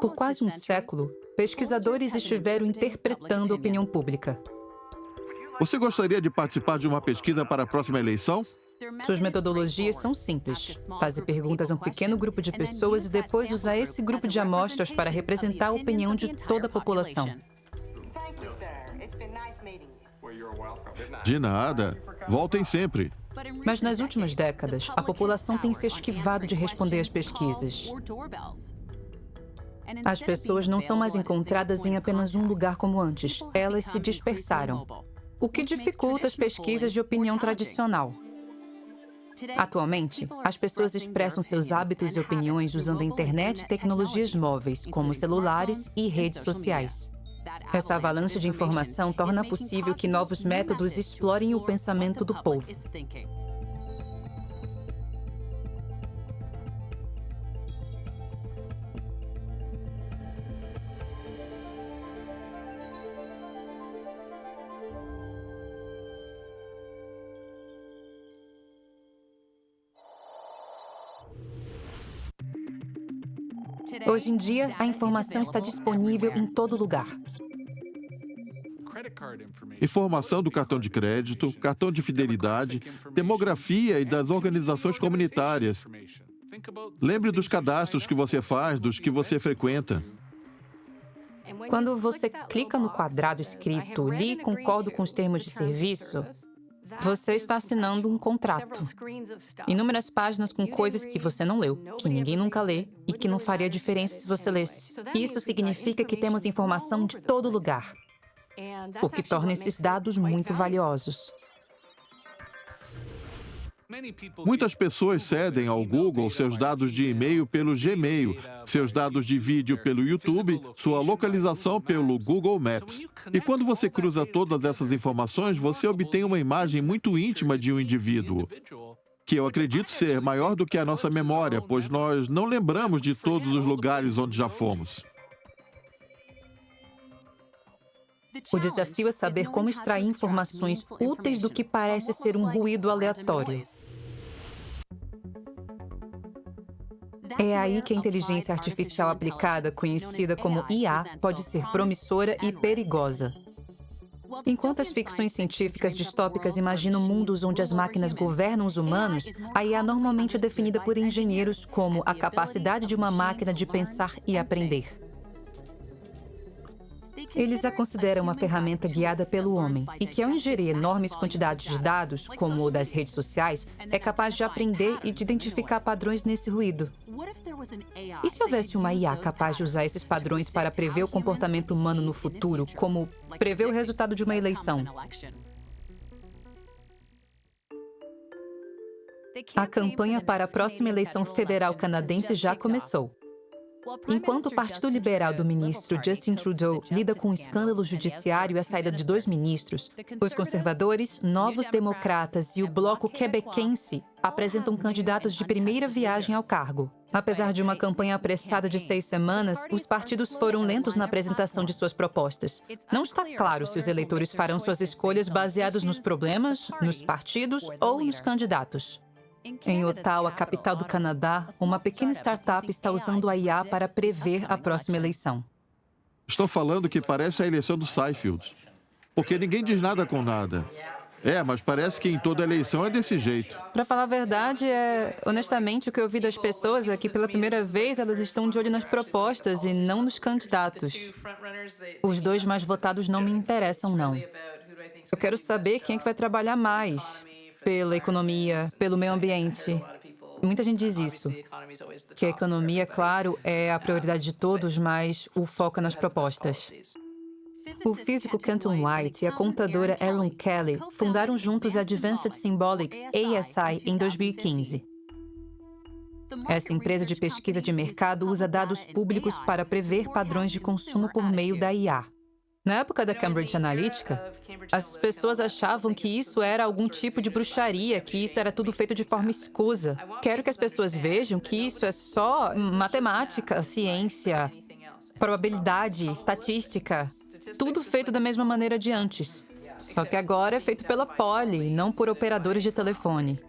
Por quase um século, pesquisadores estiveram interpretando a opinião pública. Você gostaria de participar de uma pesquisa para a próxima eleição? Suas metodologias são simples. Fazer perguntas a um pequeno grupo de pessoas e depois usar esse grupo de amostras para representar a opinião de toda a população. De nada. Voltem sempre. Mas nas últimas décadas, a população tem se esquivado de responder às pesquisas. As pessoas não são mais encontradas em apenas um lugar como antes. Elas se dispersaram, o que dificulta as pesquisas de opinião tradicional. Atualmente, as pessoas expressam seus hábitos e opiniões usando a internet e tecnologias móveis, como celulares e redes sociais. Essa avalanche de informação torna possível que novos métodos explorem o pensamento do povo. Hoje em dia, a informação está disponível em todo lugar. Informação do cartão de crédito, cartão de fidelidade, demografia e das organizações comunitárias. Lembre dos cadastros que você faz, dos que você frequenta. Quando você clica no quadrado escrito "Li e concordo com os termos de serviço", você está assinando um contrato. Inúmeras páginas com coisas que você não leu, que ninguém nunca lê e que não faria diferença se você lesse. Isso significa que temos informação de todo lugar, o que torna esses dados muito valiosos. Muitas pessoas cedem ao Google seus dados de e-mail pelo Gmail, seus dados de vídeo pelo YouTube, sua localização pelo Google Maps. E quando você cruza todas essas informações, você obtém uma imagem muito íntima de um indivíduo, que eu acredito ser maior do que a nossa memória, pois nós não lembramos de todos os lugares onde já fomos. O desafio é saber como extrair informações úteis do que parece ser um ruído aleatório. É aí que a inteligência artificial aplicada, conhecida como IA, pode ser promissora e perigosa. Enquanto as ficções científicas distópicas imaginam mundos onde as máquinas governam os humanos, a IA normalmente é definida por engenheiros como a capacidade de uma máquina de pensar e aprender. Eles a consideram uma ferramenta guiada pelo homem e que, ao ingerir enormes quantidades de dados, como o das redes sociais, é capaz de aprender e de identificar padrões nesse ruído. E se houvesse uma IA capaz de usar esses padrões para prever o comportamento humano no futuro, como prever o resultado de uma eleição? A campanha para a próxima eleição federal canadense já começou. Enquanto o Partido Liberal do ministro Justin Trudeau lida com um escândalo judiciário e a saída de 2 ministros, os conservadores, Novos Democratas e o Bloco Quebecense apresentam candidatos de primeira viagem ao cargo. Apesar de uma campanha apressada de 6 semanas, os partidos foram lentos na apresentação de suas propostas. Não está claro se os eleitores farão suas escolhas baseados nos problemas, nos partidos ou nos candidatos. Em Ottawa, capital do Canadá, uma pequena startup está usando a IA para prever a próxima eleição. Estão falando que parece a eleição do Seinfeld, porque ninguém diz nada com nada. Mas parece que em toda eleição é desse jeito. Para falar a verdade, honestamente, o que eu ouvi das pessoas é que pela primeira vez elas estão de olho nas propostas e não nos candidatos. Os 2 mais votados não me interessam, não. Eu quero saber quem é que vai trabalhar mais pela economia, pelo meio ambiente. Muita gente diz isso, que a economia, claro, é a prioridade de todos, mas o foco é nas propostas. O físico Canton White e a contadora Erin Kelly fundaram juntos a Advanced Symbolics, ASI, em 2015. Essa empresa de pesquisa de mercado usa dados públicos para prever padrões de consumo por meio da IA. Na época da Cambridge Analytica, as pessoas achavam que isso era algum tipo de bruxaria, que isso era tudo feito de forma escusa. Quero que as pessoas vejam que isso é só matemática, ciência, probabilidade, estatística, tudo feito da mesma maneira de antes. Só que agora é feito pela Poly, não por operadores de telefone.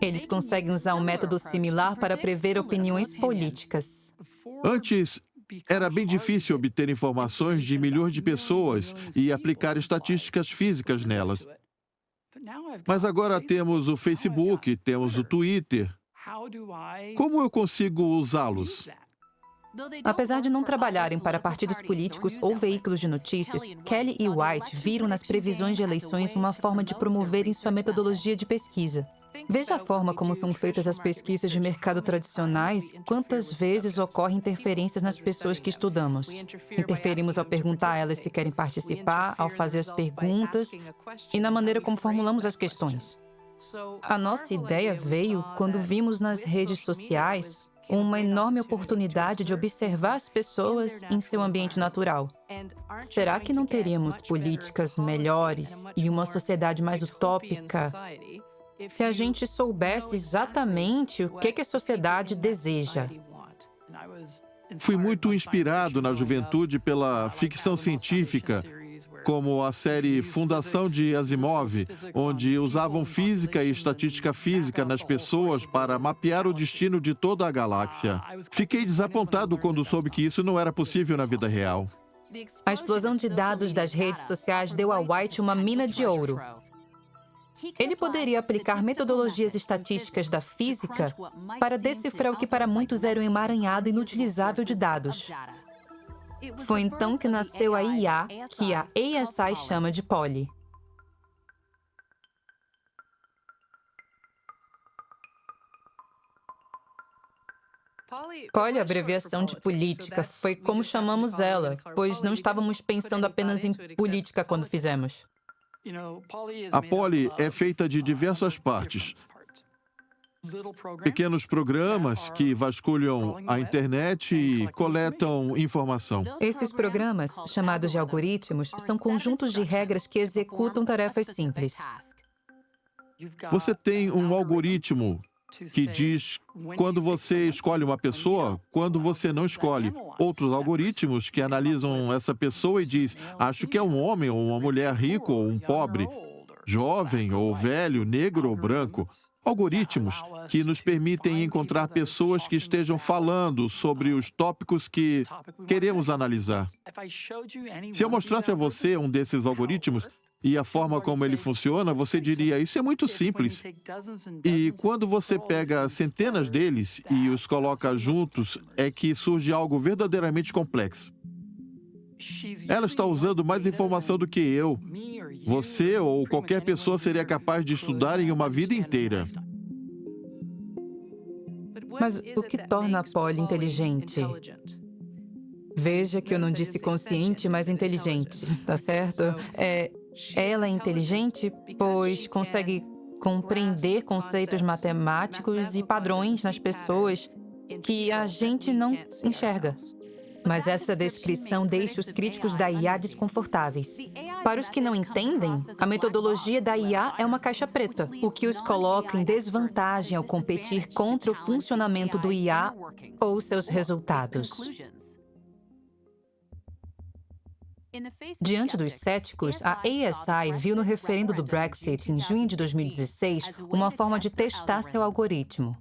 Eles conseguem usar um método similar para prever opiniões políticas. Antes, era bem difícil obter informações de milhões de pessoas e aplicar estatísticas físicas nelas. Mas agora temos o Facebook, temos o Twitter. Como eu consigo usá-los? Apesar de não trabalharem para partidos políticos ou veículos de notícias, Kelly e White viram nas previsões de eleições uma forma de promoverem sua metodologia de pesquisa. Veja a forma como são feitas as pesquisas de mercado tradicionais e quantas vezes ocorrem interferências nas pessoas que estudamos. Interferimos ao perguntar a elas se querem participar, ao fazer as perguntas e na maneira como formulamos as questões. A nossa ideia veio quando vimos nas redes sociais uma enorme oportunidade de observar as pessoas em seu ambiente natural. Será que não teríamos políticas melhores e uma sociedade mais utópica se a gente soubesse exatamente o que a sociedade deseja? Fui muito inspirado na juventude pela ficção científica, como a série Fundação de Asimov, onde usavam física e estatística física nas pessoas para mapear o destino de toda a galáxia. Fiquei desapontado quando soube que isso não era possível na vida real. A explosão de dados das redes sociais deu a White uma mina de ouro. Ele poderia aplicar metodologias estatísticas da física para decifrar o que para muitos era um emaranhado inutilizável de dados. Foi então que nasceu a IA, que a ASI chama de Polly. Polly, abreviação de política, foi como chamamos ela, pois não estávamos pensando apenas em política quando fizemos. A Polly é feita de diversas partes. Pequenos programas que vasculham a internet e coletam informação. Esses programas, chamados de algoritmos, são conjuntos de regras que executam tarefas simples. Você tem um algoritmo que diz quando você escolhe uma pessoa, quando você não escolhe. Outros algoritmos que analisam essa pessoa e diz, acho que é um homem ou uma mulher rico ou um pobre, jovem ou velho, negro ou branco. Algoritmos que nos permitem encontrar pessoas que estejam falando sobre os tópicos que queremos analisar. Se eu mostrasse a você um desses algoritmos e a forma como ele funciona, você diria, isso é muito simples. E quando você pega centenas deles e os coloca juntos, é que surge algo verdadeiramente complexo. Ela está usando mais informação do que eu. Você ou qualquer pessoa seria capaz de estudar em uma vida inteira. Mas o que torna a Polly inteligente? Veja que eu não disse consciente, mas inteligente, tá certo? Ela é inteligente, pois consegue compreender conceitos matemáticos e padrões nas pessoas que a gente não enxerga. Mas essa descrição deixa os críticos da IA desconfortáveis. Para os que não entendem, a metodologia da IA é uma caixa preta, o que os coloca em desvantagem ao competir contra o funcionamento do IA ou seus resultados. Diante dos céticos, a ASI viu no referendo do Brexit, em junho de 2016, uma forma de testar seu algoritmo.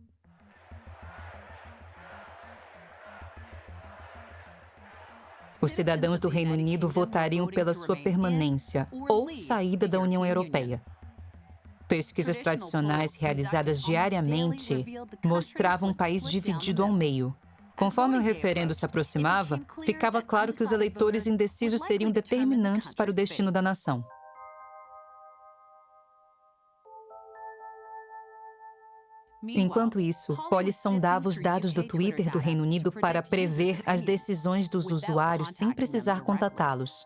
Os cidadãos do Reino Unido votariam pela sua permanência ou saída da União Europeia. Pesquisas tradicionais realizadas diariamente mostravam um país dividido ao meio. Conforme o referendo se aproximava, ficava claro que os eleitores indecisos seriam determinantes para o destino da nação. Enquanto isso, Polly sondava os dados do Twitter do Reino Unido para prever as decisões dos usuários sem precisar contatá-los.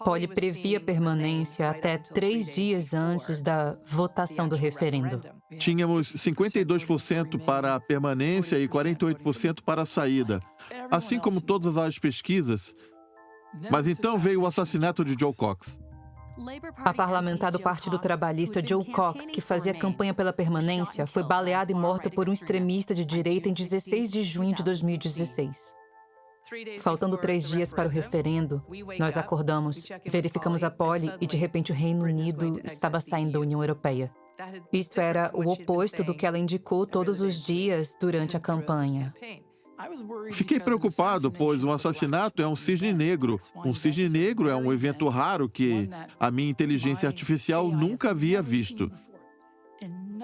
Polly previa permanência até 3 dias antes da votação do referendo. Tínhamos 52% para a permanência e 48% para a saída, assim como todas as pesquisas. Mas então veio o assassinato de Joe Cox. A parlamentar do Partido Trabalhista Joe Cox, que fazia campanha pela permanência, foi baleada e morta por um extremista de direita em 16 de junho de 2016. Faltando 3 dias para o referendo, nós acordamos, verificamos a Polly e, de repente, o Reino Unido estava saindo da União Europeia. Isto era o oposto do que ela indicou todos os dias durante a campanha. Fiquei preocupado, pois um assassinato é um cisne negro. Um cisne negro é um evento raro que a minha inteligência artificial nunca havia visto.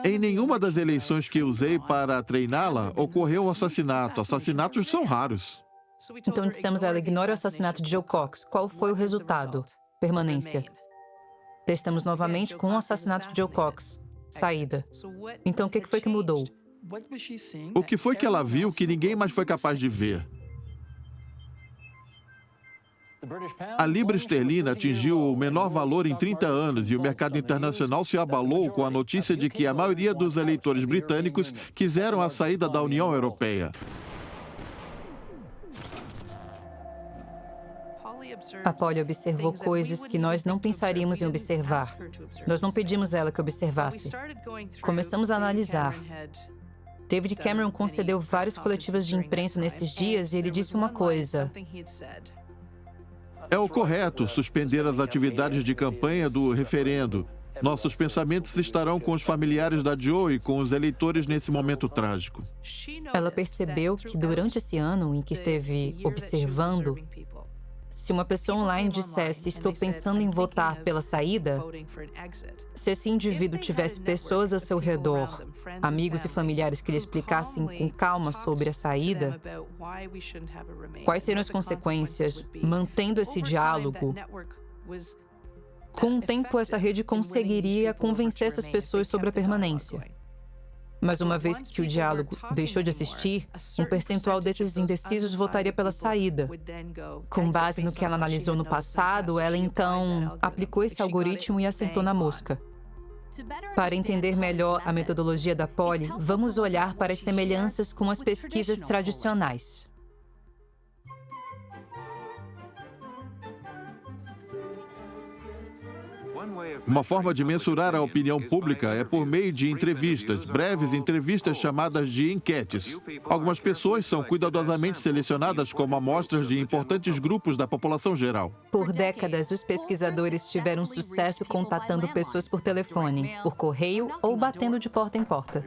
Em nenhuma das eleições que usei para treiná-la ocorreu um assassinato. Assassinatos são raros. Então dissemos a ela: ignore o assassinato de Joe Cox. Qual foi o resultado? Permanência. Testamos novamente com o assassinato de Joe Cox. Saída. Então o que foi que mudou? O que foi que ela viu que ninguém mais foi capaz de ver? A libra esterlina atingiu o menor valor em 30 anos e o mercado internacional se abalou com a notícia de que a maioria dos eleitores britânicos quiseram a saída da União Europeia. A Polly observou coisas que nós não pensaríamos em observar. Nós não pedimos a ela que observasse. Começamos a analisar. David Cameron concedeu várias coletivas de imprensa nesses dias e ele disse uma coisa: é o correto suspender as atividades de campanha do referendo. Nossos pensamentos estarão com os familiares da Joe e com os eleitores nesse momento trágico. Ela percebeu que durante esse ano em que esteve observando, se uma pessoa online dissesse "estou pensando em votar pela saída", se esse indivíduo tivesse pessoas ao seu redor, amigos e familiares que lhe explicassem com calma sobre a saída, quais seriam as consequências, mantendo esse diálogo, com o tempo essa rede conseguiria convencer essas pessoas sobre a permanência. Mas uma vez que o diálogo deixou de existir, um percentual desses indecisos votaria pela saída. Com base no que ela analisou no passado, ela então aplicou esse algoritmo e acertou na mosca. Para entender melhor a metodologia da Polly, vamos olhar para as semelhanças com as pesquisas tradicionais. Uma forma de mensurar a opinião pública é por meio de entrevistas, breves entrevistas chamadas de enquetes. Algumas pessoas são cuidadosamente selecionadas como amostras de importantes grupos da população geral. Por décadas, os pesquisadores tiveram sucesso contatando pessoas por telefone, por correio ou batendo de porta em porta.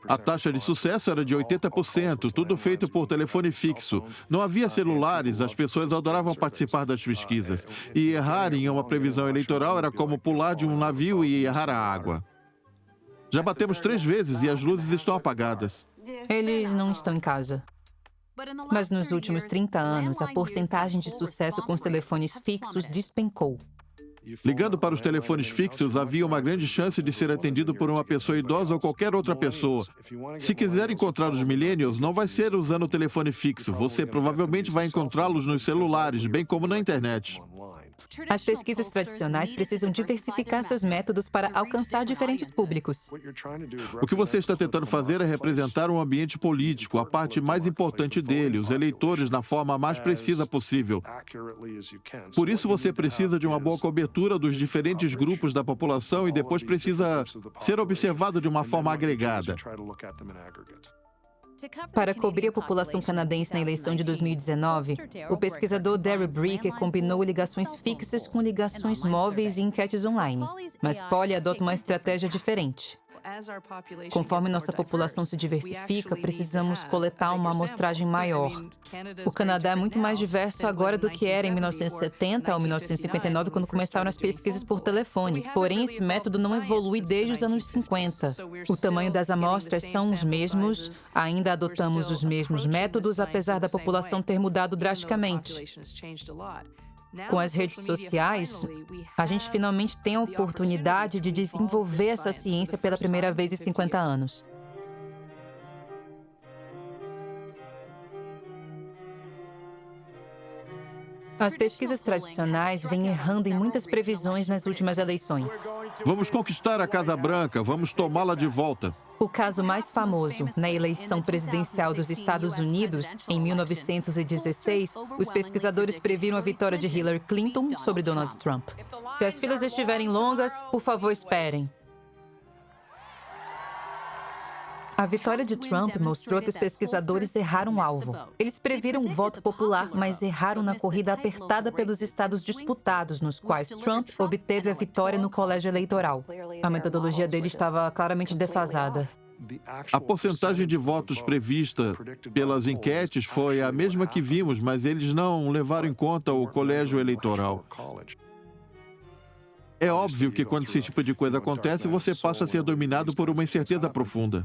A taxa de sucesso era de 80%, tudo feito por telefone fixo. Não havia celulares, as pessoas adoravam participar das pesquisas. E errar em uma previsão eleitoral era como pular de um navio e errar a água. Já batemos 3 vezes e as luzes estão apagadas. Eles não estão em casa. Mas nos últimos 30 anos, a porcentagem de sucesso com os telefones fixos despencou. Ligando para os telefones fixos, havia uma grande chance de ser atendido por uma pessoa idosa ou qualquer outra pessoa. Se quiser encontrar os millennials, não vai ser usando o telefone fixo. Você provavelmente vai encontrá-los nos celulares, bem como na internet. As pesquisas tradicionais precisam diversificar seus métodos para alcançar diferentes públicos. O que você está tentando fazer é representar um ambiente político, a parte mais importante dele, os eleitores, na forma mais precisa possível. Por isso, você precisa de uma boa cobertura dos diferentes grupos da população e depois precisa ser observado de uma forma agregada. Para cobrir a população canadense na eleição de 2019, o pesquisador Derry Bricker combinou ligações fixas com ligações móveis e enquetes online. Mas Polly adota uma estratégia diferente. Conforme nossa população se diversifica, precisamos coletar uma amostragem maior. O Canadá é muito mais diverso agora do que era em 1970 ou 1959, quando começaram as pesquisas por telefone. Porém, esse método não evolui desde os anos 50. O tamanho das amostras são os mesmos, ainda adotamos os mesmos métodos, apesar da população ter mudado drasticamente. Com as redes sociais, a gente finalmente tem a oportunidade de desenvolver essa ciência pela primeira vez em 50 anos. As pesquisas tradicionais vêm errando em muitas previsões nas últimas eleições. Vamos conquistar a Casa Branca, vamos tomá-la de volta. O caso mais famoso, na eleição presidencial dos Estados Unidos, em 1916, os pesquisadores previram a vitória de Hillary Clinton sobre Donald Trump. Se as filas estiverem longas, por favor, esperem. A vitória de Trump mostrou que os pesquisadores erraram o alvo. Eles previram o voto popular, mas erraram na corrida apertada pelos estados disputados, nos quais Trump obteve a vitória no colégio eleitoral. A metodologia dele estava claramente defasada. A porcentagem de votos prevista pelas enquetes foi a mesma que vimos, mas eles não levaram em conta o colégio eleitoral. É óbvio que quando esse tipo de coisa acontece, você passa a ser dominado por uma incerteza profunda.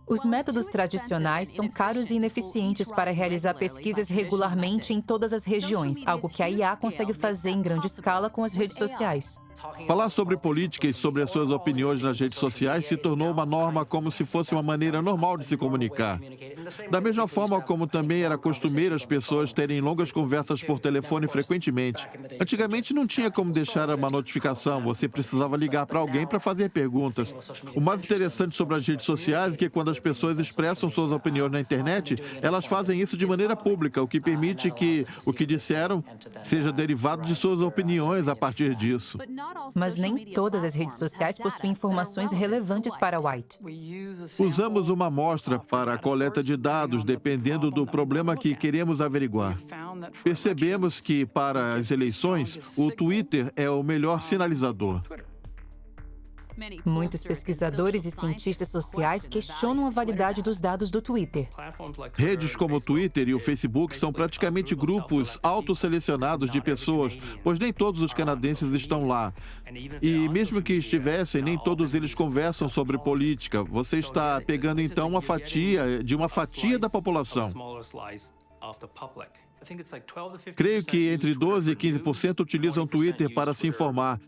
Os métodos tradicionais são caros e ineficientes para realizar pesquisas regularmente em todas as regiões, algo que a IA consegue fazer em grande escala com as redes sociais. Falar sobre política e sobre as suas opiniões nas redes sociais se tornou uma norma como se fosse uma maneira normal de se comunicar. Da mesma forma como também era costumeiro as pessoas terem longas conversas por telefone frequentemente. Antigamente não tinha como deixar uma notificação, você precisava ligar para alguém para fazer perguntas. O mais interessante sobre as redes sociais é que quando as pessoas expressam suas opiniões na internet, elas fazem isso de maneira pública, o que permite que o que disseram seja derivado de suas opiniões a partir disso. Mas nem todas as redes sociais possuem informações relevantes para White. Usamos uma amostra para a coleta de dados dependendo do problema que queremos averiguar. Percebemos que, para as eleições, o Twitter é o melhor sinalizador. Muitos pesquisadores e cientistas sociais questionam a validade dos dados do Twitter. Redes como o Twitter e o Facebook são praticamente grupos autosselecionados de pessoas, pois nem todos os canadenses estão lá. E mesmo que estivessem, nem todos eles conversam sobre política. Você está pegando então uma fatia da população. Creio que entre 12% e 15% utilizam Twitter para se informar.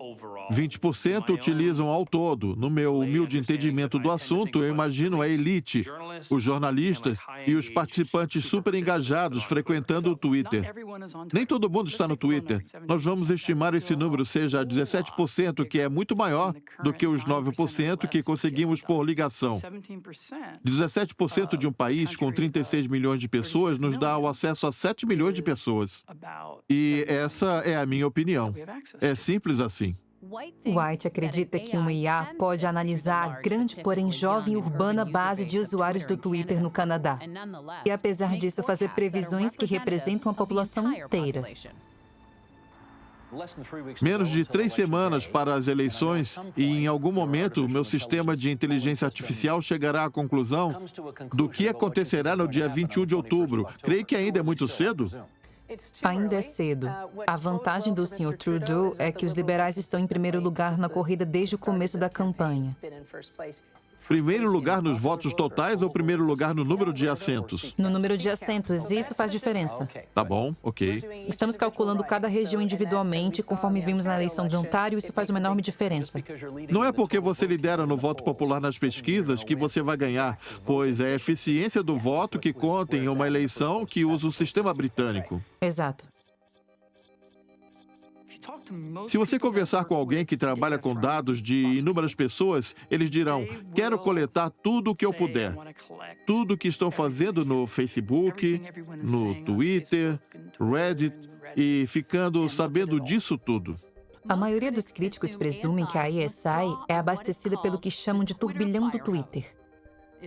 20% utilizam ao todo. No meu humilde entendimento do assunto, eu imagino a elite, os jornalistas e os participantes super engajados frequentando o Twitter. Nem todo mundo está no Twitter. Nós vamos estimar esse número seja 17%, que é muito maior do que os 9% que conseguimos por ligação. 17% de um país com 36 milhões de pessoas nos dá o acesso a 7 milhões de pessoas. E essa é a minha opinião. É simples assim. White acredita que uma IA pode analisar a grande, porém jovem e urbana base de usuários do Twitter no Canadá. E, apesar disso, fazer previsões que representam a população inteira. Menos de 3 semanas para as eleições e, em algum momento, meu sistema de inteligência artificial chegará à conclusão do que acontecerá no dia 21 de outubro. Creio que ainda é muito cedo. Ainda é cedo. A vantagem do Sr. Trudeau é que os liberais estão em primeiro lugar na corrida desde o começo da campanha. Primeiro lugar nos votos totais ou primeiro lugar no número de assentos? No número de assentos, isso faz diferença. Tá bom, ok. Estamos calculando cada região individualmente, conforme vimos na eleição de Ontário, isso faz uma enorme diferença. Não é porque você lidera no voto popular nas pesquisas que você vai ganhar, pois é a eficiência do voto que conta em uma eleição que usa o sistema britânico. Exato. Se você conversar com alguém que trabalha com dados de inúmeras pessoas, eles dirão: quero coletar tudo o que eu puder. Tudo o que estão fazendo no Facebook, no Twitter, Reddit, e ficando sabendo disso tudo. A maioria dos críticos presumem que a ISI é abastecida pelo que chamam de turbilhão do Twitter.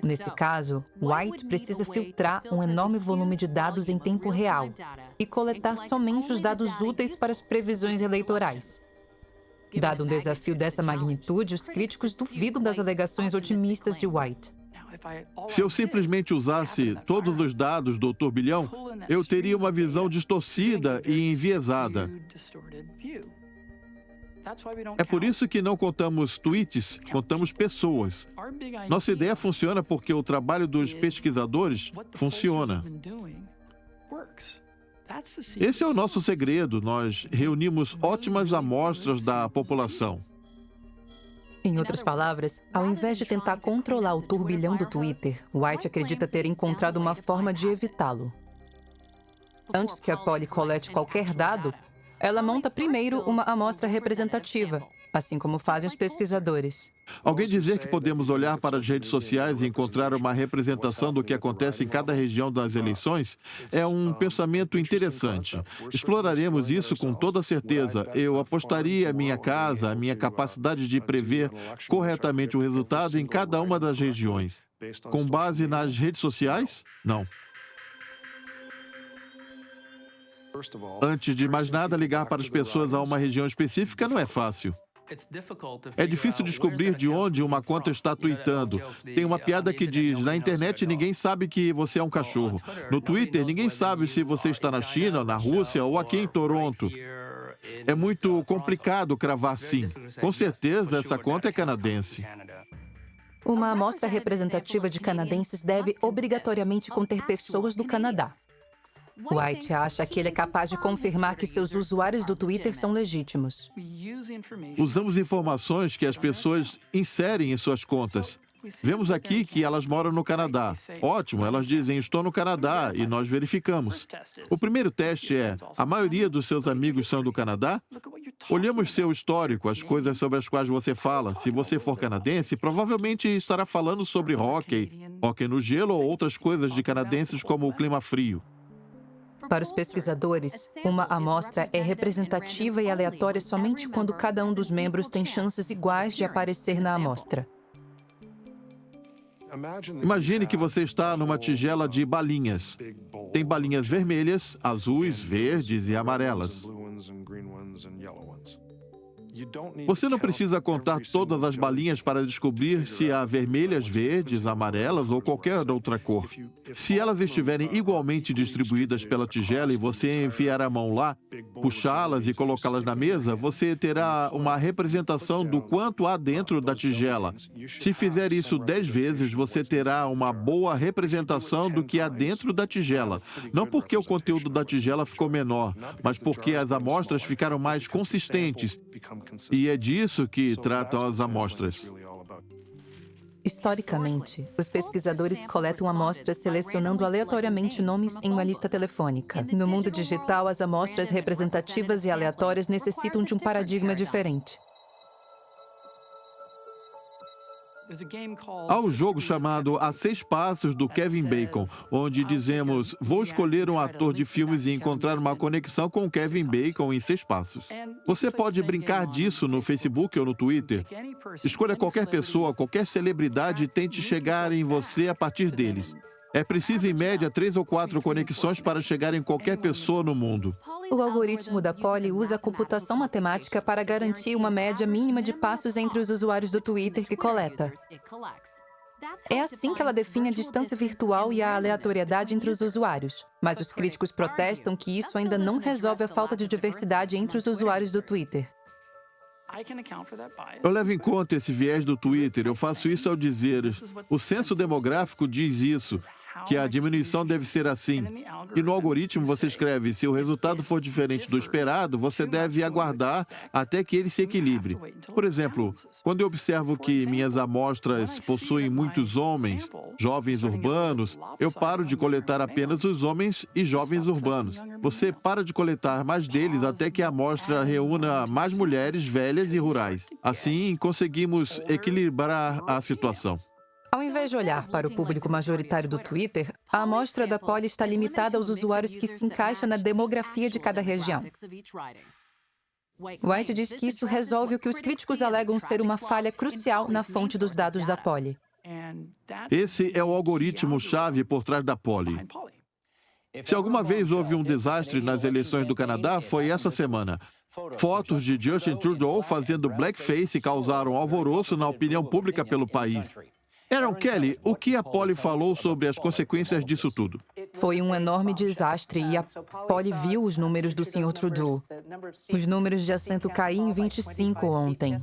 Nesse caso, White precisa filtrar um enorme volume de dados em tempo real e coletar somente os dados úteis para as previsões eleitorais. Dado um desafio dessa magnitude, os críticos duvidam das alegações otimistas de White. Se eu simplesmente usasse todos os dados do turbilhão, eu teria uma visão distorcida e enviesada. É por isso que não contamos tweets, contamos pessoas. Nossa ideia funciona porque o trabalho dos pesquisadores funciona. Esse é o nosso segredo. Nós reunimos ótimas amostras da população. Em outras palavras, ao invés de tentar controlar o turbilhão do Twitter, White acredita ter encontrado uma forma de evitá-lo. Antes que a Polly colete qualquer dado, ela monta primeiro uma amostra representativa, assim como fazem os pesquisadores. Alguém dizer que podemos olhar para as redes sociais e encontrar uma representação do que acontece em cada região das eleições é um pensamento interessante. Exploraremos isso com toda certeza. Eu apostaria a minha casa, a minha capacidade de prever corretamente o resultado em cada uma das regiões. Com base nas redes sociais? Não. Antes de mais nada, ligar para as pessoas a uma região específica não é fácil. É difícil descobrir de onde uma conta está tweetando. Tem uma piada que diz: na internet ninguém sabe que você é um cachorro. No Twitter ninguém sabe se você está na China, na Rússia ou aqui em Toronto. É muito complicado cravar sim. Com certeza essa conta é canadense. Uma amostra representativa de canadenses deve obrigatoriamente conter pessoas do Canadá. White acha que ele é capaz de confirmar que seus usuários do Twitter são legítimos. Usamos informações que as pessoas inserem em suas contas. Vemos aqui que elas moram no Canadá. Ótimo, elas dizem: estou no Canadá, e nós verificamos. O primeiro teste é: a maioria dos seus amigos são do Canadá? Olhamos seu histórico, as coisas sobre as quais você fala. Se você for canadense, provavelmente estará falando sobre hóquei no gelo ou outras coisas de canadenses como o clima frio. Para os pesquisadores, uma amostra é representativa e aleatória somente quando cada um dos membros tem chances iguais de aparecer na amostra. Imagine que você está numa tigela de balinhas. Tem balinhas vermelhas, azuis, verdes e amarelas. Você não precisa contar todas as balinhas para descobrir se há vermelhas, verdes, amarelas ou qualquer outra cor. Se elas estiverem igualmente distribuídas pela tigela e você enfiar a mão lá, puxá-las e colocá-las na mesa, você terá uma representação do quanto há dentro da tigela. Se fizer isso 10 vezes, você terá uma boa representação do que há dentro da tigela. Não porque o conteúdo da tigela ficou menor, mas porque as amostras ficaram mais consistentes. E é disso que tratam as amostras. Historicamente, os pesquisadores coletam amostras selecionando aleatoriamente nomes em uma lista telefônica. No mundo digital, as amostras representativas e aleatórias necessitam de um paradigma diferente. Há um jogo chamado A 6 Passos do Kevin Bacon, onde dizemos: vou escolher um ator de filmes e encontrar uma conexão com Kevin Bacon em 6 passos. Você pode brincar disso no Facebook ou no Twitter. Escolha qualquer pessoa, qualquer celebridade e tente chegar em você a partir deles. É preciso, em média, 3 ou 4 conexões para chegar em qualquer pessoa no mundo. O algoritmo da Polly usa a computação matemática para garantir uma média mínima de passos entre os usuários do Twitter que coleta. É assim que ela define a distância virtual e a aleatoriedade entre os usuários. Mas os críticos protestam que isso ainda não resolve a falta de diversidade entre os usuários do Twitter. Eu levo em conta esse viés do Twitter. Eu faço isso ao dizer: o censo demográfico diz isso, que a diminuição deve ser assim. E no algoritmo você escreve: se o resultado for diferente do esperado, você deve aguardar até que ele se equilibre. Por exemplo, quando eu observo que minhas amostras possuem muitos homens, jovens urbanos, eu paro de coletar apenas os homens e jovens urbanos. Você para de coletar mais deles até que a amostra reúna mais mulheres velhas e rurais. Assim, conseguimos equilibrar a situação. Ao invés de olhar para o público majoritário do Twitter, a amostra da Polly está limitada aos usuários que se encaixam na demografia de cada região. White diz que isso resolve o que os críticos alegam ser uma falha crucial na fonte dos dados da Polly. Esse é o algoritmo-chave por trás da Polly. Se alguma vez houve um desastre nas eleições do Canadá, foi essa semana. Fotos de Justin Trudeau fazendo blackface causaram alvoroço na opinião pública pelo país. Aaron Kelly, o que a Polly falou sobre as consequências disso tudo? Foi um enorme desastre e a Polly viu os números do Sr. Trudeau. Os números de assento caíram em 25 ontem,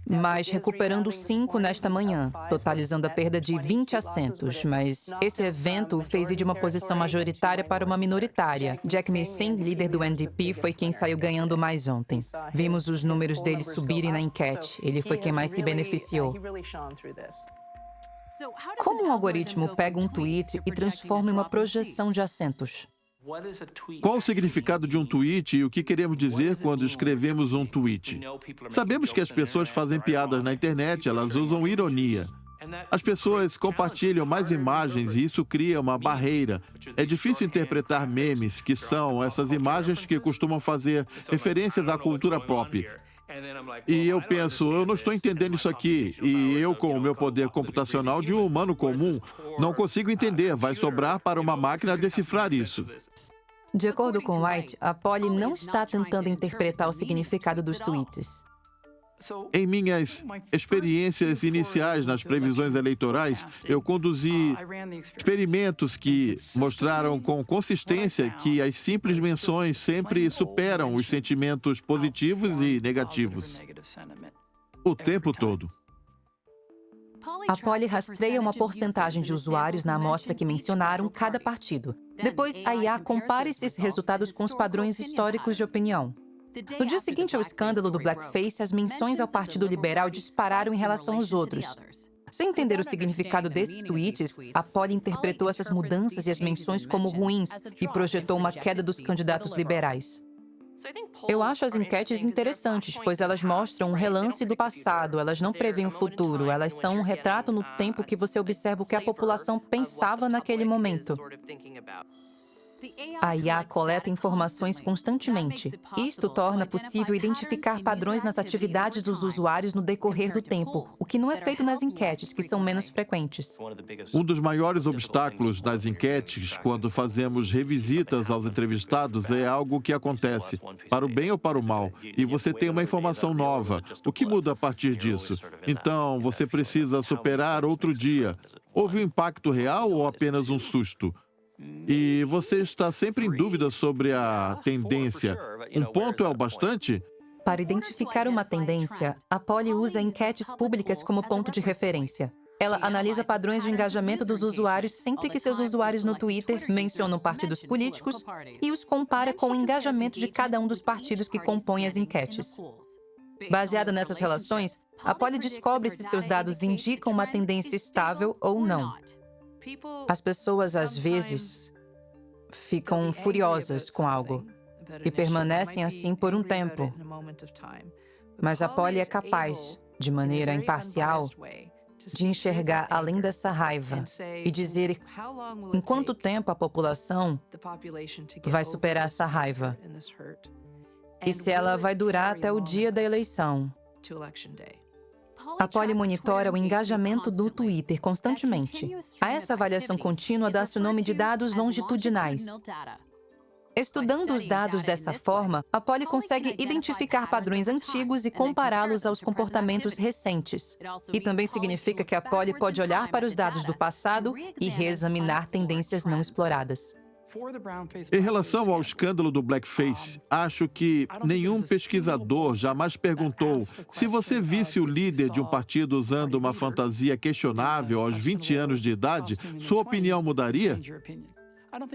mas recuperando 5 nesta manhã, totalizando a perda de 20 assentos. Mas esse evento fez ir de uma posição majoritária para uma minoritária. Jack Mirsing, líder do NDP, foi quem saiu ganhando mais ontem. Vimos os números dele subirem na enquete. Ele foi quem mais se beneficiou. Como um algoritmo pega um tweet e transforma em uma projeção de assentos? Qual o significado de um tweet e o que queremos dizer quando escrevemos um tweet? Sabemos que as pessoas fazem piadas na internet, elas usam ironia. As pessoas compartilham mais imagens e isso cria uma barreira. É difícil interpretar memes, que são essas imagens que costumam fazer referências à cultura pop. E eu penso, eu não estou entendendo isso aqui. E eu, com o meu poder computacional de um humano comum, não consigo entender. Vai sobrar para uma máquina decifrar isso. De acordo com White, a Polly não está tentando interpretar o significado dos tweets. Em minhas experiências iniciais nas previsões eleitorais, eu conduzi experimentos que mostraram com consistência que as simples menções sempre superam os sentimentos positivos e negativos. O tempo todo. A Polly rastreia uma porcentagem de usuários na amostra que mencionaram cada partido. Depois, a IA compara esses resultados com os padrões históricos de opinião. No dia seguinte ao escândalo do blackface, as menções ao Partido Liberal dispararam em relação aos outros. Sem entender o significado desses tweets, a Polly interpretou essas mudanças e as menções como ruins e projetou uma queda dos candidatos liberais. Eu acho as enquetes interessantes, pois elas mostram um relance do passado, elas não preveem o futuro, elas são um retrato no tempo que você observa o que a população pensava naquele momento. A IA coleta informações constantemente. Isto torna possível identificar padrões nas atividades dos usuários no decorrer do tempo, o que não é feito nas enquetes, que são menos frequentes. Um dos maiores obstáculos nas enquetes, quando fazemos revisitas aos entrevistados, é algo que acontece, para o bem ou para o mal, e você tem uma informação nova. O que muda a partir disso? Então, você precisa superar outro dia. Houve um impacto real ou apenas um susto? E você está sempre em dúvida sobre a tendência. Um ponto é o bastante? Para identificar uma tendência, a Polly usa enquetes públicas como ponto de referência. Ela analisa padrões de engajamento dos usuários sempre que seus usuários no Twitter mencionam partidos políticos e os compara com o engajamento de cada um dos partidos que compõem as enquetes. Baseada nessas relações, a Polly descobre se seus dados indicam uma tendência estável ou não. As pessoas, às vezes, ficam furiosas com algo e permanecem assim por um tempo. Mas a Polly é capaz, de maneira imparcial, de enxergar além dessa raiva e dizer em quanto tempo a população vai superar essa raiva e se ela vai durar até o dia da eleição. A Polly monitora o engajamento do Twitter constantemente. A essa avaliação contínua dá-se o nome de dados longitudinais. Estudando os dados dessa forma, a Polly consegue identificar padrões antigos e compará-los aos comportamentos recentes. E também significa que a Polly pode olhar para os dados do passado e reexaminar tendências não exploradas. Em relação ao escândalo do blackface, acho que nenhum pesquisador jamais perguntou se você visse o líder de um partido usando uma fantasia questionável aos 20 anos de idade, sua opinião mudaria?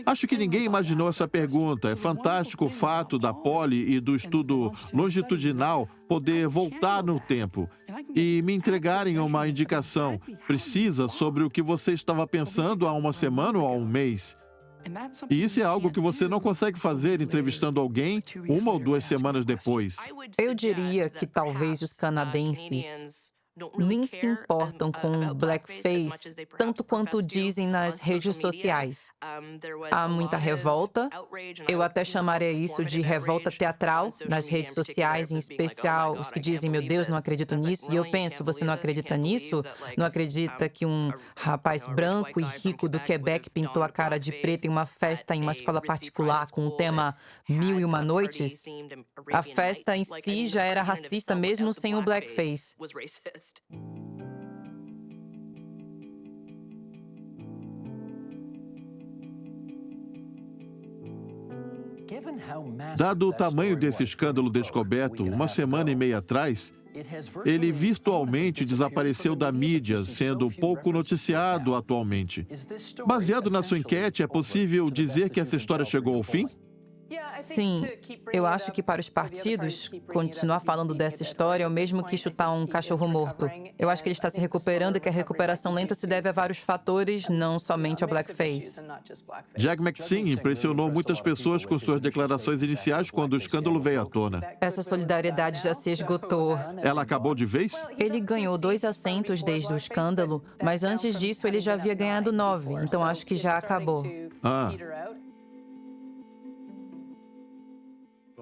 Acho que ninguém imaginou essa pergunta. É fantástico o fato da Polly e do estudo longitudinal poder voltar no tempo e me entregarem uma indicação precisa sobre o que você estava pensando há uma semana ou há um mês. E isso é algo que você não consegue fazer entrevistando alguém 1 ou 2 semanas depois. Eu diria que talvez os canadenses nem se importam com blackface tanto quanto dizem nas redes sociais. Há muita revolta, eu até chamaria isso de revolta teatral nas redes sociais, em especial os que dizem, meu Deus, não acredito nisso. E eu penso, você não acredita nisso? Não acredita que um rapaz branco e rico do Quebec pintou a cara de preto em uma festa em uma escola particular com o tema Mil e Uma Noites? A festa em si já era racista mesmo sem o blackface. Dado o tamanho desse escândalo descoberto 1,5 semana atrás, ele virtualmente desapareceu da mídia, sendo pouco noticiado atualmente. Baseado na sua enquete, é possível dizer que essa história chegou ao fim? Sim, eu acho que para os partidos, continuar falando dessa história é o mesmo que chutar um cachorro morto. Eu acho que ele está se recuperando e que a recuperação lenta se deve a vários fatores, não somente ao blackface. Jack McSing impressionou muitas pessoas com suas declarações iniciais quando o escândalo veio à tona. Essa solidariedade já se esgotou. Ela acabou de vez? Ele ganhou 2 assentos desde o escândalo, mas antes disso ele já havia ganhado 9, então acho que já acabou. Ah.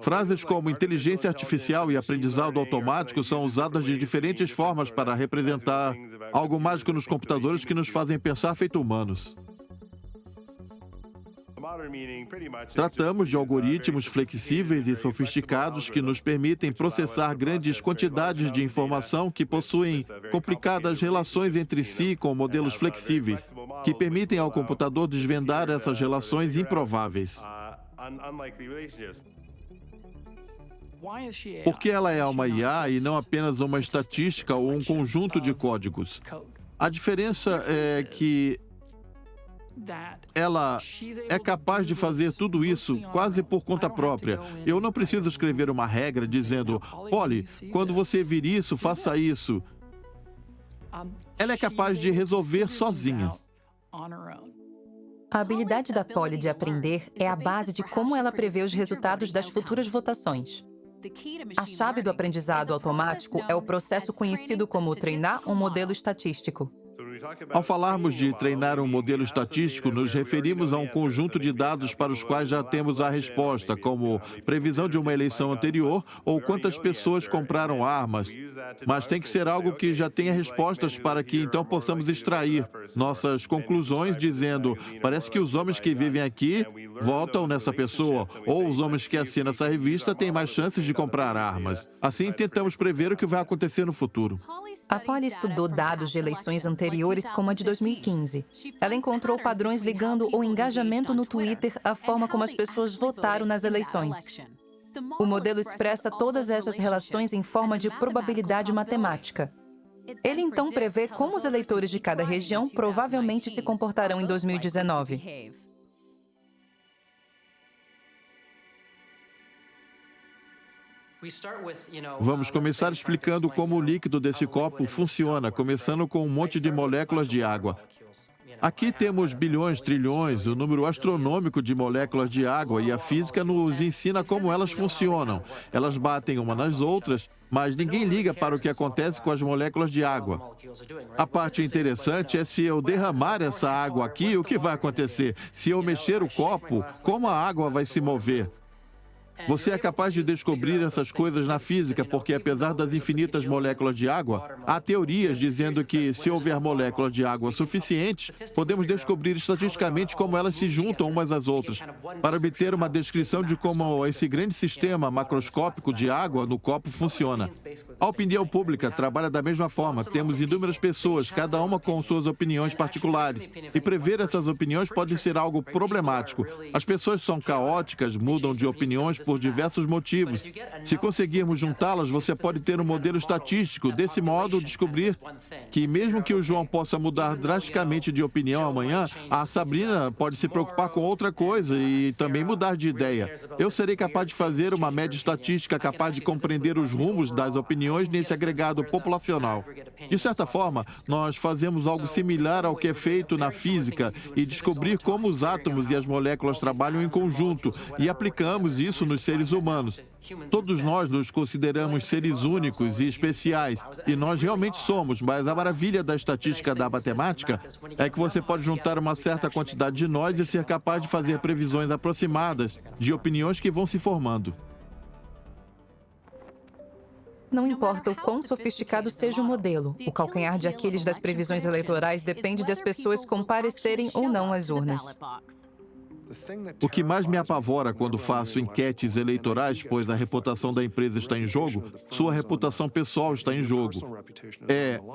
Frases como inteligência artificial e aprendizado automático são usadas de diferentes formas para representar algo mágico nos computadores que nos fazem pensar feito humanos. Tratamos de algoritmos flexíveis e sofisticados que nos permitem processar grandes quantidades de informação que possuem complicadas relações entre si com modelos flexíveis, que permitem ao computador desvendar essas relações improváveis. Por que ela é uma IA e não apenas uma estatística ou um conjunto de códigos? A diferença é que ela é capaz de fazer tudo isso quase por conta própria. Eu não preciso escrever uma regra dizendo, Polly, quando você vir isso, faça isso. Ela é capaz de resolver sozinha. A habilidade da Polly de aprender é a base de como ela prevê os resultados das futuras votações. A chave do aprendizado automático é o processo conhecido como treinar um modelo estatístico. Ao falarmos de treinar um modelo estatístico, nos referimos a um conjunto de dados para os quais já temos a resposta, como previsão de uma eleição anterior ou quantas pessoas compraram armas. Mas tem que ser algo que já tenha respostas para que então possamos extrair nossas conclusões dizendo, parece que os homens que vivem aqui votam nessa pessoa, ou os homens que assinam essa revista têm mais chances de comprar armas. Assim, tentamos prever o que vai acontecer no futuro. A Polly estudou dados de eleições anteriores como a de 2015. Ela encontrou padrões ligando o engajamento no Twitter à forma como as pessoas votaram nas eleições. O modelo expressa todas essas relações em forma de probabilidade matemática. Ele então prevê como os eleitores de cada região provavelmente se comportarão em 2019. Vamos começar explicando como o líquido desse copo funciona, começando com um monte de moléculas de água. Aqui temos bilhões, trilhões, o número astronômico de moléculas de água e a física nos ensina como elas funcionam. Elas batem umas nas outras, mas ninguém liga para o que acontece com as moléculas de água. A parte interessante é se eu derramar essa água aqui, o que vai acontecer? Se eu mexer o copo, como a água vai se mover? Você é capaz de descobrir essas coisas na física, porque apesar das infinitas moléculas de água, há teorias dizendo que, se houver moléculas de água suficientes, podemos descobrir estatisticamente como elas se juntam umas às outras, para obter uma descrição de como esse grande sistema macroscópico de água no copo funciona. A opinião pública trabalha da mesma forma. Temos inúmeras pessoas, cada uma com suas opiniões particulares, e prever essas opiniões pode ser algo problemático. As pessoas são caóticas, mudam de opiniões por diversos motivos. Se conseguirmos juntá-las, você pode ter um modelo estatístico. Desse modo, descobrir que mesmo que o João possa mudar drasticamente de opinião amanhã, a Sabrina pode se preocupar com outra coisa e também mudar de ideia. Eu serei capaz de fazer uma média estatística capaz de compreender os rumos das opiniões nesse agregado populacional. De certa forma, nós fazemos algo similar ao que é feito na física e descobrir como os átomos e as moléculas trabalham em conjunto e aplicamos isso nos seres humanos. Todos nós nos consideramos seres únicos e especiais, e nós realmente somos, mas a maravilha da estatística da matemática é que você pode juntar uma certa quantidade de nós e ser capaz de fazer previsões aproximadas de opiniões que vão se formando. Não importa o quão sofisticado seja o modelo, o calcanhar de Aquiles das previsões eleitorais depende de as pessoas comparecerem ou não às urnas. O que mais me apavora quando faço enquetes eleitorais, pois a reputação da empresa está em jogo, sua reputação pessoal está em jogo.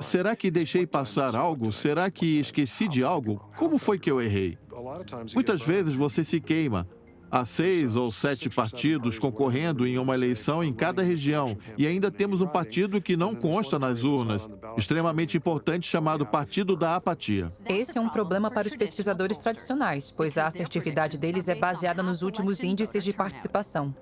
Será que deixei passar algo? Será que esqueci de algo? Como foi que eu errei? Muitas vezes você se queima. Há 6 ou 7 partidos concorrendo em uma eleição em cada região e ainda temos um partido que não consta nas urnas. extremamente importante chamado Partido da Apatia. Esse é um problema para os pesquisadores tradicionais, pois a assertividade deles é baseada nos últimos índices de participação.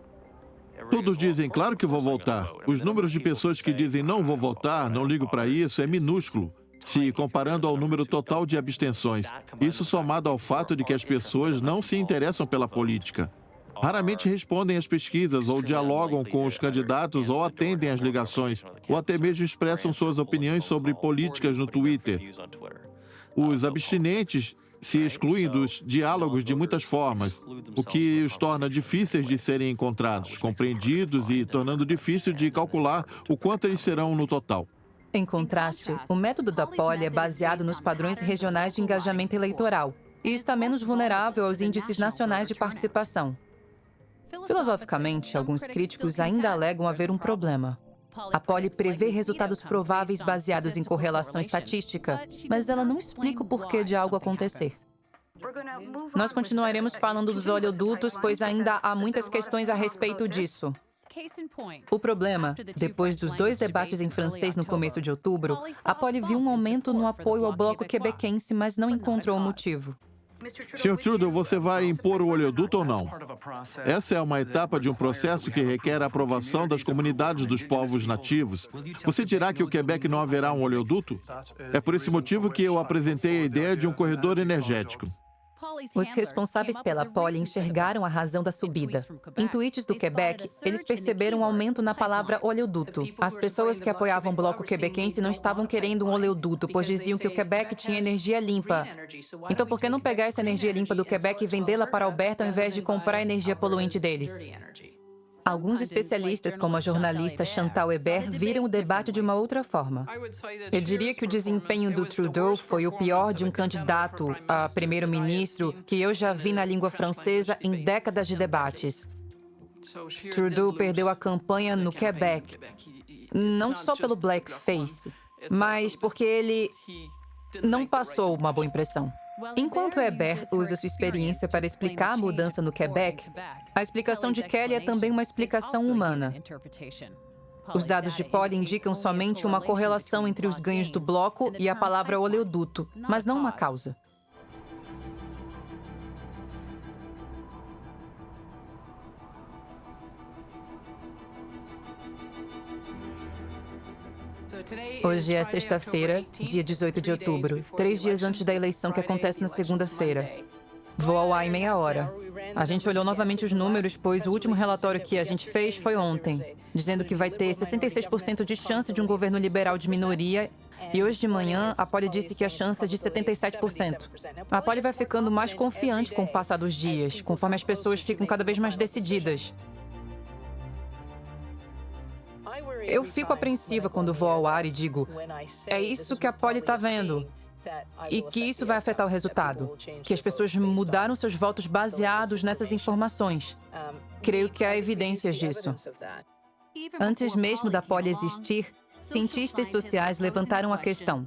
Todos dizem, claro que vou votar. Os números de pessoas que dizem não vou votar, não ligo para isso, é minúsculo, se comparando ao número total de abstenções. Isso somado ao fato de que as pessoas não se interessam pela política. Raramente respondem às pesquisas, ou dialogam com os candidatos, ou atendem às ligações, ou até mesmo expressam suas opiniões sobre políticas no Twitter. Os abstinentes se excluem dos diálogos de muitas formas, o que os torna difíceis de serem encontrados, compreendidos e tornando difícil de calcular o quanto eles serão no total. Em contraste, o método da Polly é baseado nos padrões regionais de engajamento eleitoral e está menos vulnerável aos índices nacionais de participação. Filosoficamente, alguns críticos ainda alegam haver um problema. A Polly prevê resultados prováveis baseados em correlação estatística, mas ela não explica o porquê de algo acontecer. Nós continuaremos falando dos oleodutos, pois ainda há muitas questões a respeito disso. O problema, depois dos 2 debates em francês no começo de outubro, a Polly viu um aumento no apoio ao bloco quebequense, mas não encontrou o motivo. Sr. Trudeau, você vai impor o oleoduto ou não? Essa é uma etapa de um processo que requer a aprovação das comunidades dos povos nativos. Você dirá que o Quebec não haverá um oleoduto? É por esse motivo que eu apresentei a ideia de um corredor energético. Os responsáveis pela Polly enxergaram a razão da subida. Em tweets do Quebec, eles perceberam um aumento na palavra oleoduto. As pessoas que apoiavam o bloco quebequense não estavam querendo um oleoduto, pois diziam que o Quebec tinha energia limpa. Então, por que não pegar essa energia limpa do Quebec e vendê-la para a Alberta ao invés de comprar a energia poluente deles? Alguns especialistas, como a jornalista Chantal Hébert, viram o debate de uma outra forma. Eu diria que o desempenho do Trudeau foi o pior de um candidato a primeiro-ministro que eu já vi na língua francesa em décadas de debates. Trudeau perdeu a campanha no Quebec, não só pelo blackface, mas porque ele não passou uma boa impressão. Enquanto Hébert usa sua experiência para explicar a mudança no Quebec, a explicação de Kelly é também uma explicação humana. Os dados de Polly indicam somente uma correlação entre os ganhos do bloco e a palavra oleoduto, mas não uma causa. Hoje é sexta-feira, dia 18 de outubro, 3 dias antes da eleição que acontece na segunda-feira. Vou ao ar em meia hora. A gente olhou novamente os números, pois o último relatório que a gente fez foi ontem, dizendo que vai ter 66% de chance de um governo liberal de minoria, e hoje de manhã a Polly disse que a chance é de 77%. A Polly vai ficando mais confiante com o passar dos dias, conforme as pessoas ficam cada vez mais decididas. Eu fico apreensiva quando vou ao ar e digo, é isso que a Polly está vendo. E que isso vai afetar o resultado. Que as pessoas mudaram seus votos baseados nessas informações. Creio que há evidências disso. Antes mesmo da Polly existir, cientistas sociais levantaram a questão.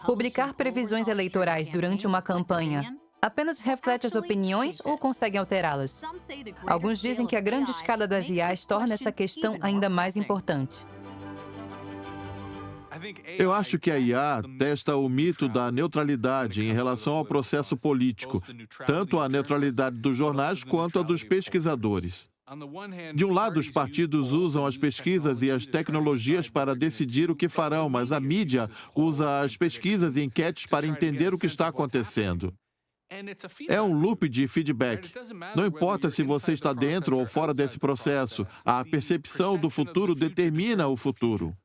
Publicar previsões eleitorais durante uma campanha apenas reflete as opiniões ou consegue alterá-las? Alguns dizem que a grande escala das IAs torna essa questão ainda mais importante. Eu acho que a IA testa o mito da neutralidade em relação ao processo político, tanto a neutralidade dos jornais quanto a dos pesquisadores. De um lado, os partidos usam as pesquisas e as tecnologias para decidir o que farão, mas a mídia usa as pesquisas e enquetes para entender o que está acontecendo. É um loop de feedback. Não importa se você está dentro ou fora desse processo, a percepção do futuro determina o futuro.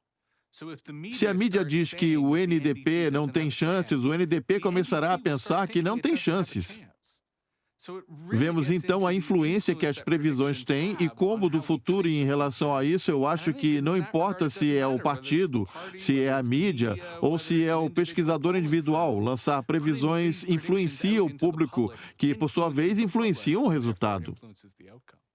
Se a mídia diz que o NDP não tem chances, o NDP começará a pensar que não tem chances. Vemos então a influência que as previsões têm e como do futuro, e em relação a isso, eu acho que não importa se é o partido, se é a mídia ou se é o pesquisador individual, lançar previsões influencia o público, que por sua vez influenciam o resultado.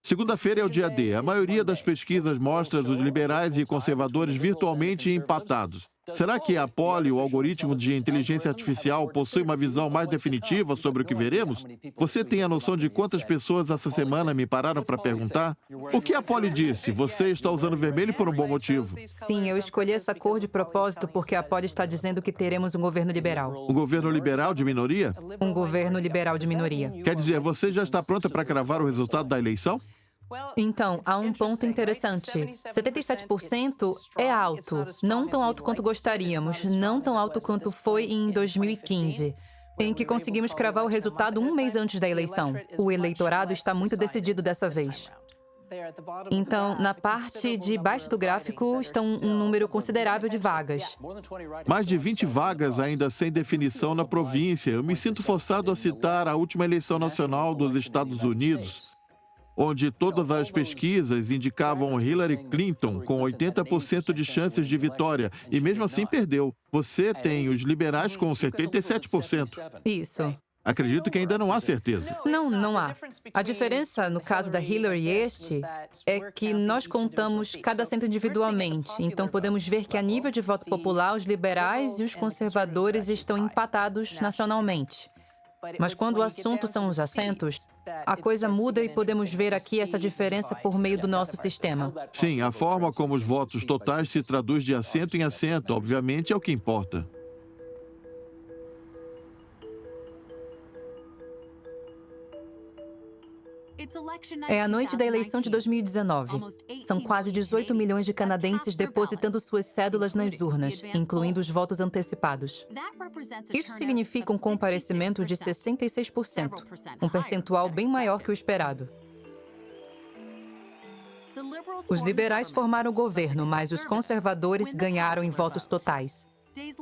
Segunda-feira é o dia D. A maioria das pesquisas mostra os liberais e conservadores virtualmente empatados. Será que a Polly, o algoritmo de inteligência artificial, possui uma visão mais definitiva sobre o que veremos? Você tem a noção de quantas pessoas essa semana me pararam para perguntar? O que a Polly disse? Você está usando vermelho por um bom motivo. Sim, eu escolhi essa cor de propósito porque a Polly está dizendo que teremos um governo liberal. Um governo liberal de minoria? Um governo liberal de minoria. Quer dizer, você já está pronta para cravar o resultado da eleição? Então, há um ponto interessante. 77% é alto. Não tão alto quanto gostaríamos, não tão alto quanto foi em 2015, em que conseguimos cravar o resultado um mês antes da eleição. O eleitorado está muito decidido dessa vez. Então, na parte de baixo do gráfico está um número considerável de vagas. Mais de 20 vagas ainda sem definição na província. Eu me sinto forçado a citar a última eleição nacional dos Estados Unidos, onde todas as pesquisas indicavam Hillary Clinton com 80% de chances de vitória, e mesmo assim perdeu. Você tem os liberais com 77%. Isso. Acredito que ainda não há certeza. Não, não há. A diferença, no caso da Hillary e este, é que nós contamos cada assento individualmente. Então, podemos ver que, a nível de voto popular, os liberais e os conservadores estão empatados nacionalmente. Mas quando o assunto são os assentos, a coisa muda e podemos ver aqui essa diferença por meio do nosso sistema. Sim, a forma como os votos totais se traduz de assento em assento, obviamente, é o que importa. É a noite da eleição de 2019. São quase 18 milhões de canadenses depositando suas cédulas nas urnas, incluindo os votos antecipados. Isso significa um comparecimento de 66%, um percentual bem maior que o esperado. Os liberais formaram o governo, mas os conservadores ganharam em votos totais.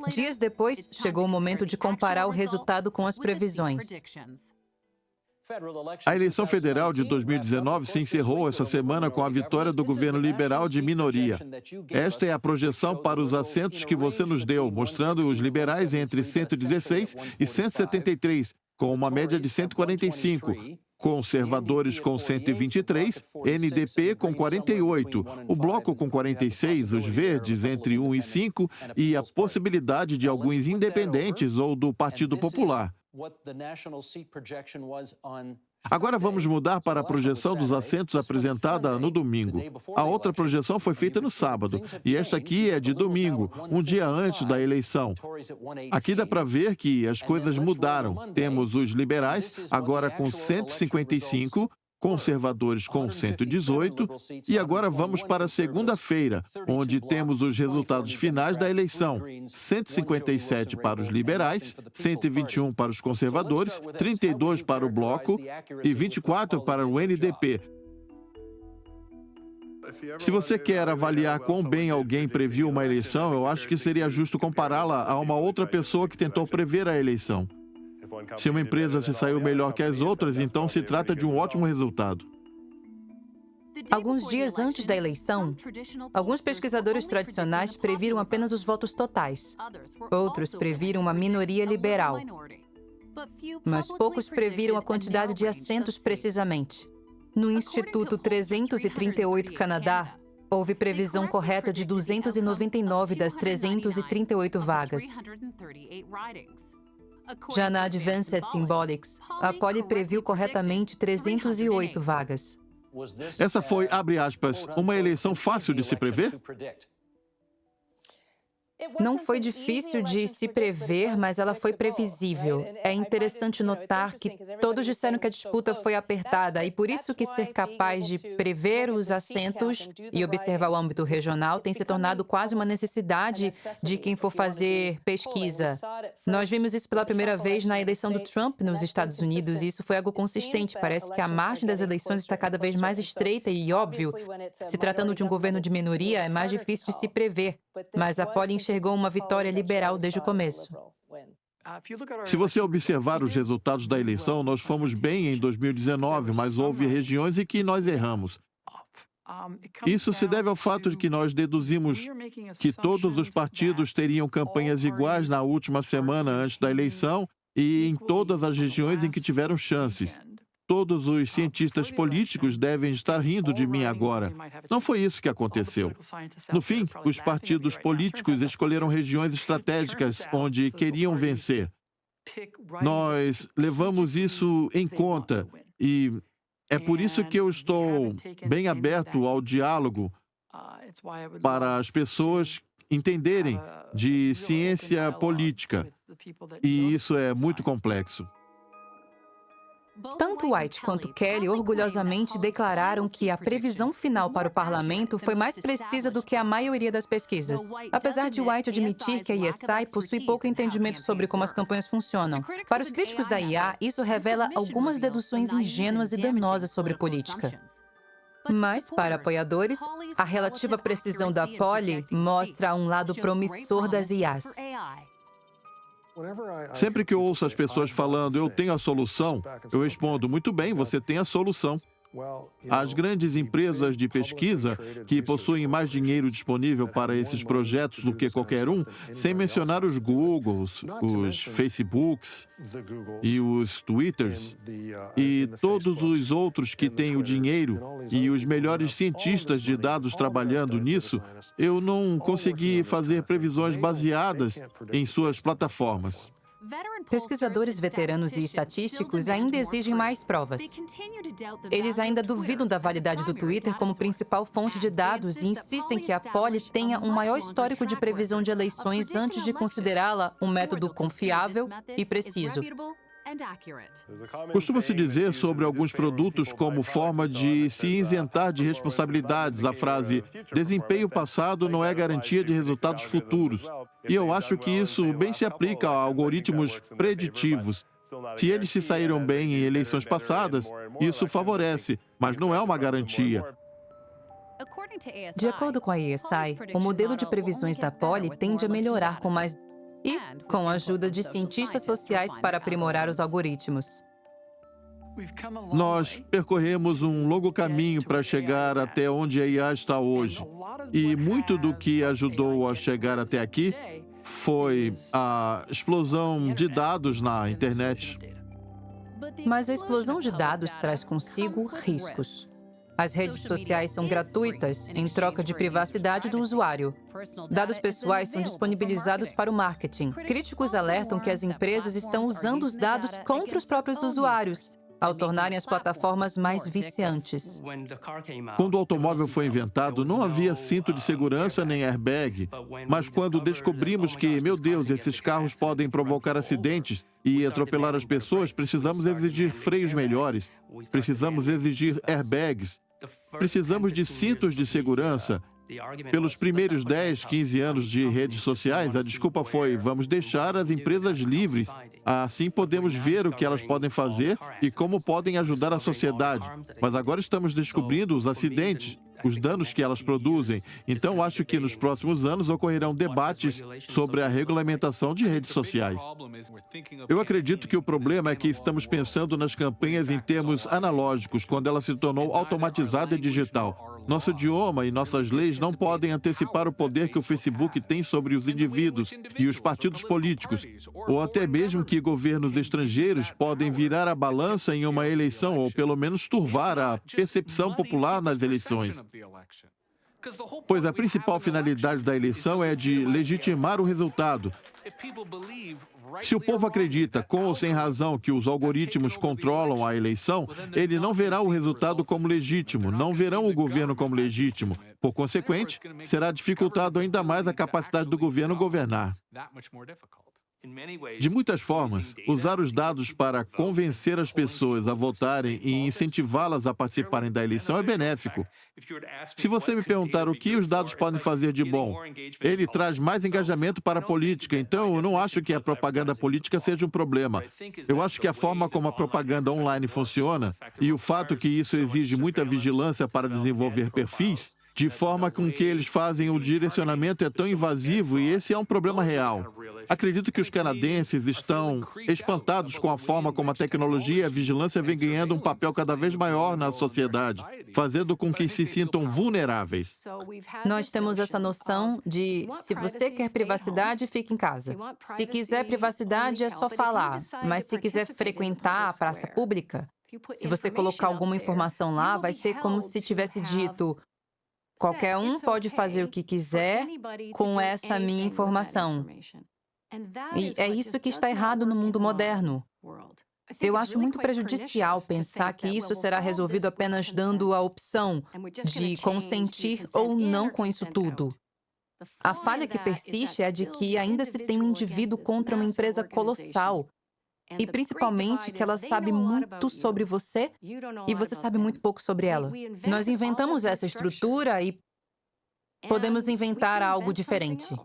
Dias depois, chegou o momento de comparar o resultado com as previsões. A eleição federal de 2019 se encerrou essa semana com a vitória do governo liberal de minoria. Esta é a projeção para os assentos que você nos deu, mostrando os liberais entre 116 e 173, com uma média de 145. Conservadores com 123, NDP com 48, o Bloco com 46, os Verdes entre 1 e 5 e a possibilidade de alguns independentes ou do Partido Popular. Agora vamos mudar para a projeção dos assentos apresentada no domingo. A outra projeção foi feita no sábado, e esta aqui é de domingo, um dia antes da eleição. Aqui dá para ver que as coisas mudaram. Temos os liberais agora com 155, conservadores com 118, e agora vamos para segunda-feira, onde temos os resultados finais da eleição. 157 para os liberais, 121 para os conservadores, 32 para o Bloco e 24 para o NDP. Se você quer avaliar quão bem alguém previu uma eleição, eu acho que seria justo compará-la a uma outra pessoa que tentou prever a eleição. Se uma empresa se saiu melhor que as outras, então se trata de um ótimo resultado. Alguns dias antes da eleição, alguns pesquisadores tradicionais previram apenas os votos totais. Outros previram uma minoria liberal. Mas poucos previram a quantidade de assentos precisamente. No Instituto 338 Canadá, houve previsão correta de 299 das 338 vagas. Já na Advanced Symbolics, a Polly previu corretamente 308 vagas. Essa foi, abre aspas, uma eleição fácil de se prever? Não foi difícil de se prever, mas ela foi previsível. É interessante notar que todos disseram que a disputa foi apertada e por isso que ser capaz de prever os assentos e observar o âmbito regional tem se tornado quase uma necessidade de quem for fazer pesquisa. Nós vimos isso pela primeira vez na eleição do Trump nos Estados Unidos e isso foi algo consistente. Parece que a margem das eleições está cada vez mais estreita e, óbvio, se tratando de um governo de minoria, é mais difícil de se prever. Mas a Polly enxergou uma vitória liberal desde o começo. Se você observar os resultados da eleição, nós fomos bem em 2019, mas houve regiões em que nós erramos. Isso se deve ao fato de que nós deduzimos que todos os partidos teriam campanhas iguais na última semana antes da eleição e em todas as regiões em que tiveram chances. todos os cientistas políticos devem estar rindo de mim agora. Não foi isso que aconteceu. No fim, os partidos políticos escolheram regiões estratégicas onde queriam vencer. Nós levamos isso em conta e é por isso que eu estou bem aberto ao diálogo para as pessoas entenderem de ciência política. E isso é muito complexo. Tanto White quanto Kelly orgulhosamente declararam que a previsão final para o parlamento foi mais precisa do que a maioria das pesquisas. Apesar de White admitir que a ESI possui pouco entendimento sobre como as campanhas funcionam. Para os críticos da IA, isso revela algumas deduções ingênuas e danosas sobre política. Mas, para apoiadores, a relativa precisão da Polly mostra um lado promissor das IAs. Sempre que eu ouço as pessoas falando, eu tenho a solução, eu respondo, muito bem, você tem a solução. As grandes empresas de pesquisa, que possuem mais dinheiro disponível para esses projetos do que qualquer um, sem mencionar os Googles, os Facebooks e os Twitters, e todos os outros que têm o dinheiro e os melhores cientistas de dados trabalhando nisso, eu não consegui fazer previsões baseadas em suas plataformas. Pesquisadores veteranos e estatísticos ainda exigem mais provas. Eles ainda duvidam da validade do Twitter como principal fonte de dados e insistem que a Polly tenha um maior histórico de previsão de eleições antes de considerá-la um método confiável e preciso. Costuma-se dizer sobre alguns produtos como forma de se isentar de responsabilidades a frase "desempenho passado não é garantia de resultados futuros". E eu acho que isso bem se aplica a algoritmos preditivos. Se eles se saíram bem em eleições passadas, isso favorece, mas não é uma garantia. De acordo com a ESI, o modelo de previsões da Polly tende a melhorar com com a ajuda de cientistas sociais para aprimorar os algoritmos. Nós percorremos um longo caminho para chegar até onde a IA está hoje. E muito do que ajudou a chegar até aqui foi a explosão de dados na internet. Mas a explosão de dados traz consigo riscos. As redes sociais são gratuitas em troca de privacidade do usuário. Dados pessoais são disponibilizados para o marketing. Críticos alertam que as empresas estão usando os dados contra os próprios usuários, ao tornarem as plataformas mais viciantes. Quando o automóvel foi inventado, não havia cinto de segurança nem airbag. Mas quando descobrimos que, meu Deus, esses carros podem provocar acidentes e atropelar as pessoas, precisamos exigir freios melhores, precisamos exigir airbags, precisamos de cintos de segurança. Pelos primeiros 10, 15 anos de redes sociais, a desculpa foi: vamos deixar as empresas livres. Assim podemos ver o que elas podem fazer e como podem ajudar a sociedade. Mas agora estamos descobrindo os acidentes, os danos que elas produzem. Então, acho que nos próximos anos ocorrerão debates sobre a regulamentação de redes sociais. Eu acredito que o problema é que estamos pensando nas campanhas em termos analógicos, quando ela se tornou automatizada e digital. Nosso idioma e nossas leis não podem antecipar o poder que o Facebook tem sobre os indivíduos e os partidos políticos, ou até mesmo que governos estrangeiros podem virar a balança em uma eleição ou pelo menos turvar a percepção popular nas eleições. Pois a principal finalidade da eleição é de legitimar o resultado. Se o povo acredita, com ou sem razão, que os algoritmos controlam a eleição, ele não verá o resultado como legítimo, não verão o governo como legítimo. Por consequente, será dificultado ainda mais a capacidade do governo governar. De muitas formas, usar os dados para convencer as pessoas a votarem e incentivá-las a participarem da eleição é benéfico. Se você me perguntar o que os dados podem fazer de bom, ele traz mais engajamento para a política, então eu não acho que a propaganda política seja um problema. Eu acho que a forma como a propaganda online funciona e o fato que isso exige muita vigilância para desenvolver perfis, de forma com que eles fazem o direcionamento é tão invasivo e esse é um problema real. Acredito que os canadenses estão espantados com a forma como a tecnologia e a vigilância vêm ganhando um papel cada vez maior na sociedade, fazendo com que se sintam vulneráveis. Nós temos essa noção de se você quer privacidade, fique em casa. Se quiser privacidade, é só falar. Mas se quiser frequentar a praça pública, Se você colocar alguma informação lá, vai ser como se tivesse dito: qualquer um pode fazer o que quiser com essa minha informação. E é isso que está errado no mundo moderno. Eu acho muito prejudicial pensar que isso será resolvido apenas dando a opção de consentir ou não com isso tudo. A falha que persiste é a de que ainda se tem um indivíduo contra uma empresa colossal, e principalmente que ela sabe muito sobre você e você sabe muito pouco sobre ela. Nós inventamos essa estrutura e podemos inventar algo diferente.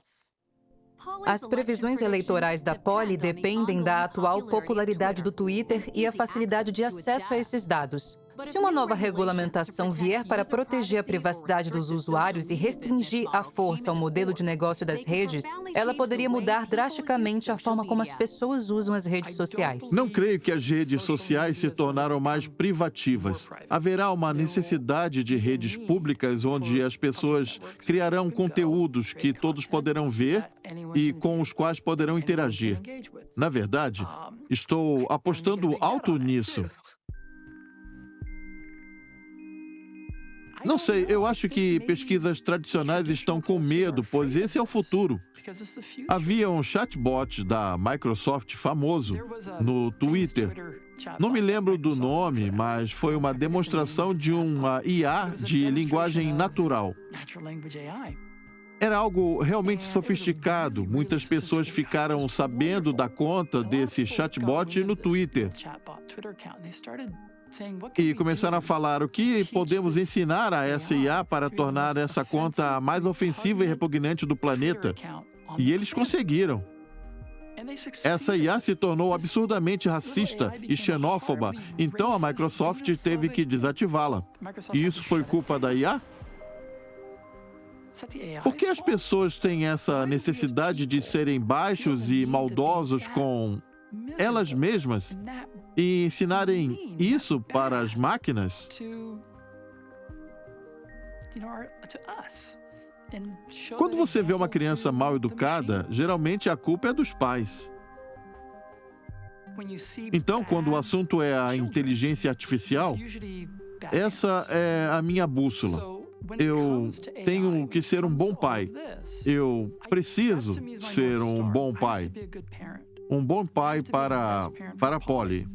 As previsões eleitorais da Polly dependem da atual popularidade do Twitter e a facilidade de acesso a esses dados. Se uma nova regulamentação vier para proteger a privacidade dos usuários e restringir à força o modelo de negócio das redes, ela poderia mudar drasticamente a forma como as pessoas usam as redes sociais. Não creio que as redes sociais se tornaram mais privativas. Haverá uma necessidade de redes públicas onde as pessoas criarão conteúdos que todos poderão ver e com os quais poderão interagir. Na verdade, estou apostando alto nisso. Não sei, eu acho que pesquisas tradicionais estão com medo, pois esse é o futuro. Havia um chatbot da Microsoft famoso no Twitter. Não me lembro do nome, mas foi uma demonstração de uma IA de linguagem natural. Era algo realmente sofisticado. Muitas pessoas ficaram sabendo da conta desse chatbot no Twitter. E começaram a falar o que podemos ensinar a essa IA para tornar essa conta a mais ofensiva e repugnante do planeta. E eles conseguiram. Essa IA se tornou absurdamente racista e xenófoba, então a Microsoft teve que desativá-la. E isso foi culpa da IA? Por que as pessoas têm essa necessidade de serem baixos e maldosos com elas mesmas e ensinarem isso para as máquinas? Quando você vê uma criança mal educada, geralmente a culpa é dos pais. Então, quando o assunto é a inteligência artificial, essa é a minha bússola. Eu tenho que ser um bom pai. Eu preciso ser um bom pai. Um bom pai para Polly.